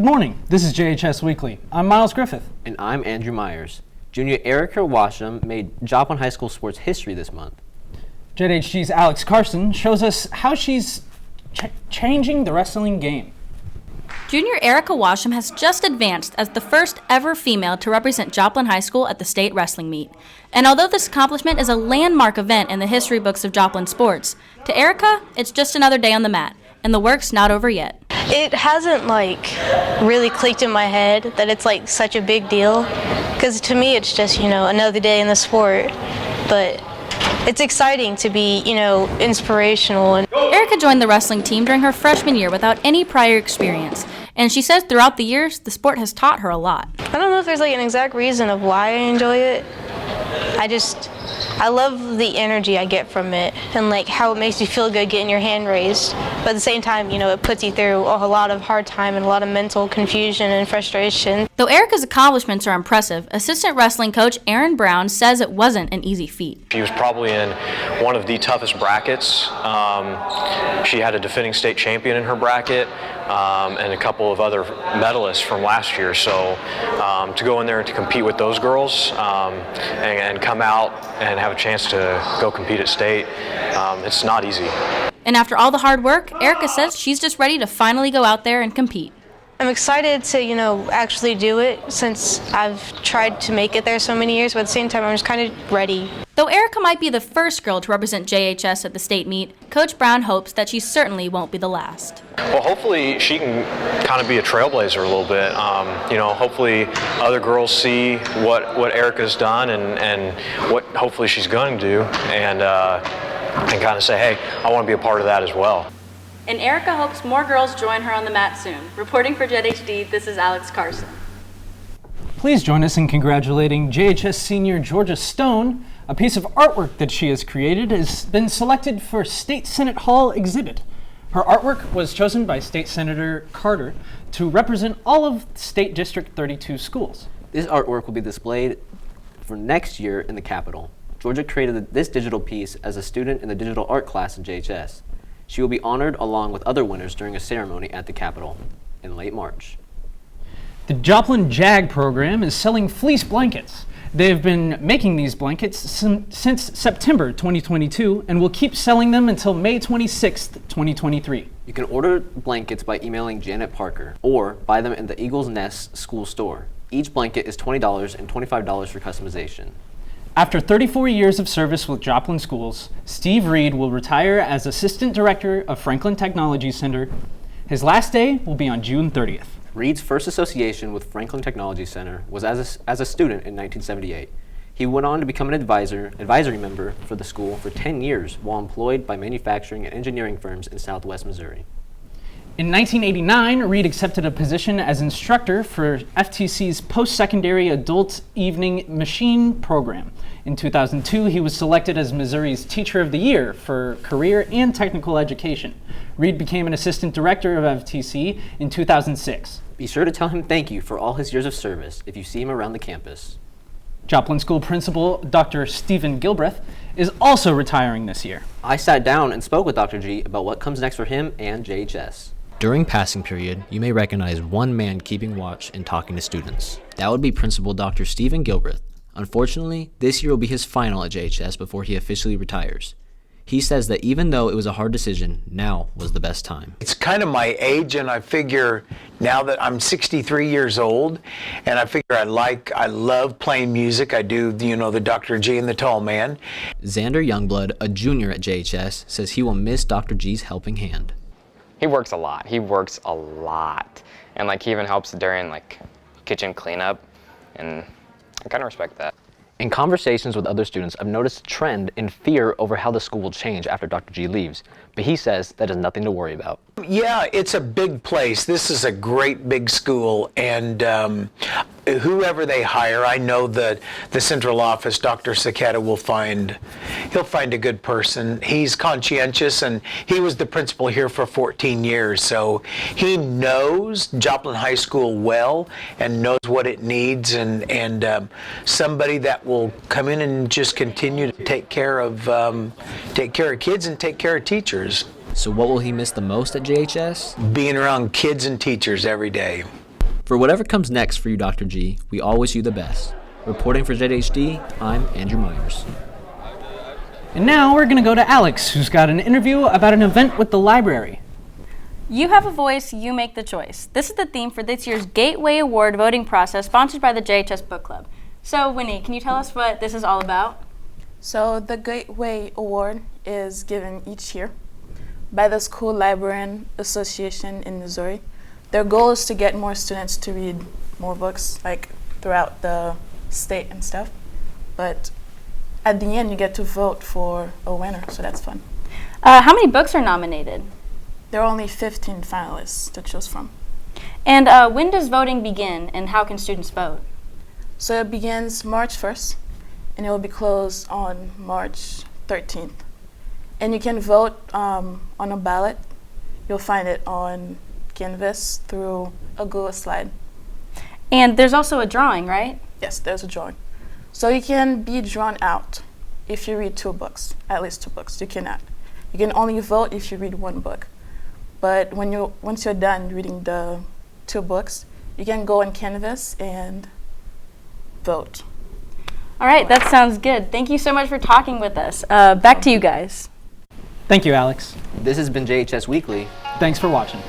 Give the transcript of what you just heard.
Good morning, this is JHS Weekly. I'm Miles Griffith. And I'm Andrew Myers. Junior Erica Washam made Joplin High School sports history this month. JHG's Alex Carson shows us how she's changing the wrestling game. Junior Erica Washam has just advanced as the first ever female to represent Joplin High School at the state wrestling meet. And although this accomplishment is a landmark event in the history books of Joplin sports, to Erica, it's just another day on the mat, and the work's not over yet. It hasn't really clicked in my head that it's such a big deal, because to me it's just, another day in the sport, but it's exciting to be, inspirational. Erica joined the wrestling team during her freshman year without any prior experience, and she says throughout the years, the sport has taught her a lot. I don't know if there's an exact reason of why I enjoy it. I love the energy I get from it and how it makes you feel good getting your hand raised. But at the same time, it puts you through a lot of hard time and a lot of mental confusion and frustration. Though Erica's accomplishments are impressive, assistant wrestling coach Aaron Brown says it wasn't an easy feat. She was probably in one of the toughest brackets. She had a defending state champion in her bracket and a couple of other medalists from last year. So to go in there and to compete with those girls and come out and have a chance to go compete at state, it's not easy. And after all the hard work, Erica says she's just ready to finally go out there and compete. I'm excited to, actually do it since I've tried to make it there so many years, but at the same time, I'm just kind of ready. Though Erica might be the first girl to represent JHS at the state meet, Coach Brown hopes that she certainly won't be the last. Well, hopefully she can kind of be a trailblazer a little bit. Hopefully other girls see what Erica's done and what hopefully she's going to do and kind of say, hey, I want to be a part of that as well. And Erica hopes more girls join her on the mat soon. Reporting for JHD, this is Alex Carson. Please join us in congratulating JHS senior Georgia Stone. A piece of artwork that she has created has been selected for State Senate Hall exhibit. Her artwork was chosen by State Senator Carter to represent all of State District 32 schools. This artwork will be displayed for next year in the Capitol. Georgia created this digital piece as a student in the digital art class in JHS. She will be honored along with other winners during a ceremony at the Capitol in late March. The Joplin JAG program is selling fleece blankets. They have been making these blankets since September 2022 and will keep selling them until May 26th, 2023. You can order blankets by emailing Janet Parker or buy them in the Eagle's Nest school store. Each blanket is $20 and $25 for customization. After 34 years of service with Joplin schools, Steve Reed will retire as Assistant Director of Franklin Technology Center. His last day will be on June 30th. Reed's first association with Franklin Technology Center was as a student in 1978. He went on to become an advisory member for the school for 10 years while employed by manufacturing and engineering firms in Southwest Missouri. In 1989, Reed accepted a position as instructor for FTC's post-secondary adult evening machine program. In 2002, he was selected as Missouri's Teacher of the Year for career and technical education. Reed became an assistant director of FTC in 2006. Be sure to tell him thank you for all his years of service if you see him around the campus. Joplin School Principal Dr. Stephen Gilbreth is also retiring this year. I sat down and spoke with Dr. G about what comes next for him and JHS. During passing period, you may recognize one man keeping watch and talking to students. That would be Principal Dr. Stephen Gilbreth. Unfortunately, this year will be his final at JHS before he officially retires. He says that even though it was a hard decision, now was the best time. It's kind of my age, and I figure now that I'm 63 years old, and I figure I love playing music. I do, the Dr. G and the Tall Man. Xander Youngblood, a junior at JHS, says he will miss Dr. G's helping hand. He works a lot. And he even helps during kitchen cleanup, and I kind of respect that. In conversations with other students, I've noticed a trend in fear over how the school will change after Dr. G leaves, but he says that is nothing to worry about. Yeah, it's a big place. This is a great big school, and whoever they hire, I know that the central office, Dr. Saketa, he'll find a good person. He's conscientious, and he was the principal here for 14 years, so he knows Joplin High School well and knows what it needs, and somebody that will come in and just continue to take care of kids and take care of teachers. So what will he miss the most at JHS? Being around kids and teachers every day. For whatever comes next for you, Dr. G, we all wish you the best. Reporting for JHD, I'm Andrew Myers. And now we're going to go to Alex, who's got an interview about an event with the library. You have a voice, you make the choice. This is the theme for this year's Gateway Award voting process sponsored by the JHS Book Club. So, Winnie, can you tell us what this is all about? So the Gateway Award is given each year by the School Librarian Association in Missouri. Their goal is to get more students to read more books, like throughout the state and stuff. But at the end, you get to vote for a winner, so that's fun. How many books are nominated? There are only 15 finalists to choose from. And when does voting begin, and how can students vote? So it begins March 1st, and it will be closed on March 13th. And you can vote on a ballot. You'll find it on Canvas through a Google slide. And there's also a drawing, right? Yes, there's a drawing. So you can be drawn out if you read 2 books, at least 2 books. You cannot. You can only vote if you read 1 book. But once you're done reading the 2 books, you can go on Canvas and vote. All right, that sounds good. Thank you so much for talking with us. Back to you guys. Thank you, Alex. This has been JHS Weekly. Thanks for watching.